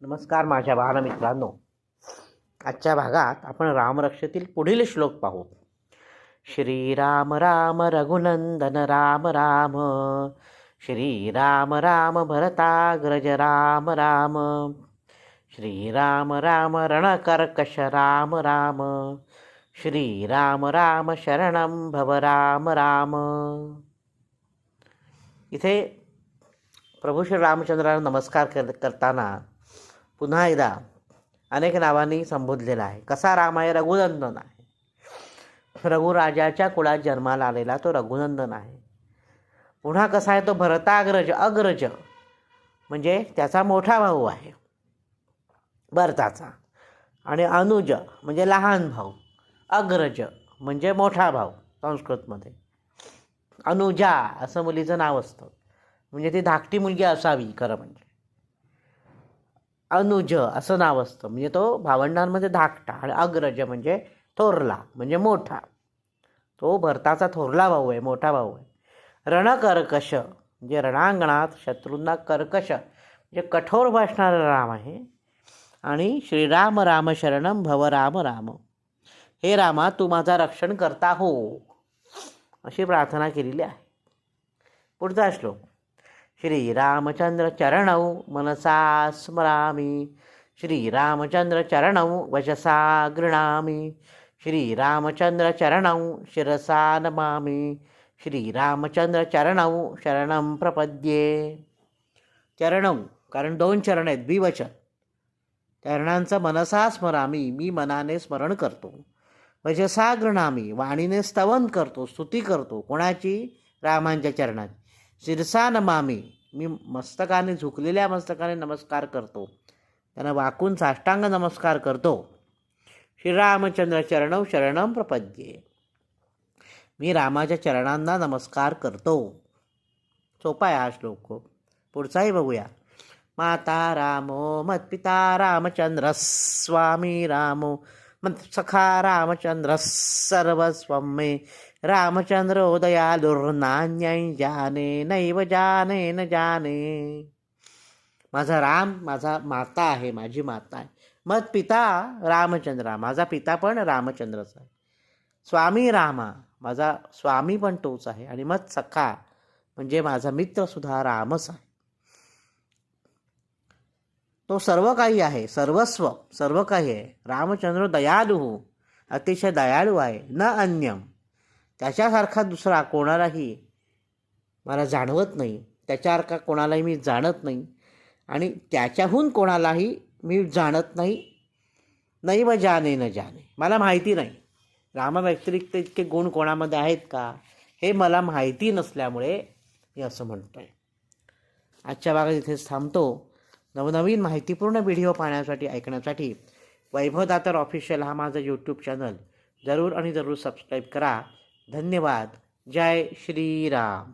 नमस्कार माझ्या बालमित्रांनो. आजच्या भागात आपण रामरक्षेतील पुढील श्लोक पाहू. श्रीराम राम रघुनंदन राम राम, श्रीराम राम भरताग्रज राम राम, श्रीराम राम रणकर्कश राम राम, श्रीराम राम शरणं भव राम राम. इथे प्रभू श्री रामचंद्रांना नमस्कार करताना पुन्हा एकदा अनेक नावांनी संबोधलेला आहे. कसा राम आहे? रघुनंदन आहे. रघुराजाच्या कुळात जन्माला आलेला तो रघुनंदन आहे. पुन्हा कसा आहे? तो भरताग्रज, अग्रज म्हणजे त्याचा मोठा भाऊ आहे भरताचा, आणि अनुज म्हणजे लहान भाऊ, अग्रज म्हणजे मोठा भाऊ. संस्कृतमध्ये अनुजा असं मुलीचं नाव असतं, म्हणजे ती धाकटी मुलगी असावी खरं म्हणजे. अनुज असं नाव असतं म्हणजे तो भावंडांमध्ये धाकटा, आणि अग्रज म्हणजे थोरला म्हणजे मोठा. तो भरताचा थोरला भाऊ आहे, मोठा भाऊ आहे. रणकर्कश म्हणजे रणांगणात शत्रूंना कर्कश म्हणजे कठोर भासणारा राम आहे. आणि श्रीराम राम शरणं भव राम राम, हे रामा तू माझा रक्षण करता हो, अशी प्रार्थना केलेली आहे. पुढचा श्लोक. श्रीरामचंद्र चरणौ मनसा स्मरामि, श्रीरामचंद्र चरणौ वचसा गृणामि, श्रीरामचंद्र चरणौ शिरसा नमामि, श्रीरामचंद्र चरणौ शरणं प्रपद्ये. चरणौ कारण दोन चरण आहेत, द्विवचन. चरणांचं मनसा स्मरामी मी मनाने स्मरण करतो. वचसा गृणामी वाणीने स्तवन करतो, स्तुती करतो. कोणाची? रामांच्या चरणाची. शिरसा नमामी मी मस्तकाने, झुकलेल्या मस्तकाने नमस्कार करतो, त्यांना वाकून साष्टांग नमस्कार करतो. श्रीरामचंद्र चरणौ शरणं प्रपद्ये मी रामाच्या चरणांना नमस्कार करतो. सोपा आहे हा श्लोक. पुढचाही बघूया. माता रामो मत्पिता रामचंद्र स्वामी रामो मत्सखा रामचंद्र सर्वस्वं मे, रामचंद्रो दयालुर्नान्यै जाने नैव जाने न जाने. माझा राम माझा माता आहे, माझी माता आहे. मत पिता रामचंद्रा माझा पिता पण रामचंद्रच आहे. स्वामी रामा माझा स्वामी पण तोच आहे. आणि मत सखा म्हणजे माझा मित्रसुद्धा रामच आहे. तो सर्व काही आहे, सर्वस्व सर्व काही आहे. रामचंद्र दयालु अतिशय दयाळू आहे. न अन्यम त्याच्यासारखा दुसरा कोणालाही मला जाणवत नाही, त्याच्यासारखा कोणालाही मी जाणत नाही, आणि त्याच्याहून कोणालाही मी जाणत नाही. नैव जाने न जाने मला माहिती नाही. रामाव्यतिरिक्त इतके गुण कोणामध्ये आहेत का हे मला माहिती नसल्यामुळे मी असं म्हणतो आहे. आजच्या भागात इथेच थांबतो. नवनवीन माहितीपूर्ण व्हिडिओ पाहण्यासाठी, ऐकण्यासाठी वैभव दातार ऑफिशियल हा माझा यूट्यूब चॅनल जरूर आणि जरूर सबस्क्राईब करा. धन्यवाद. जय श्रीराम.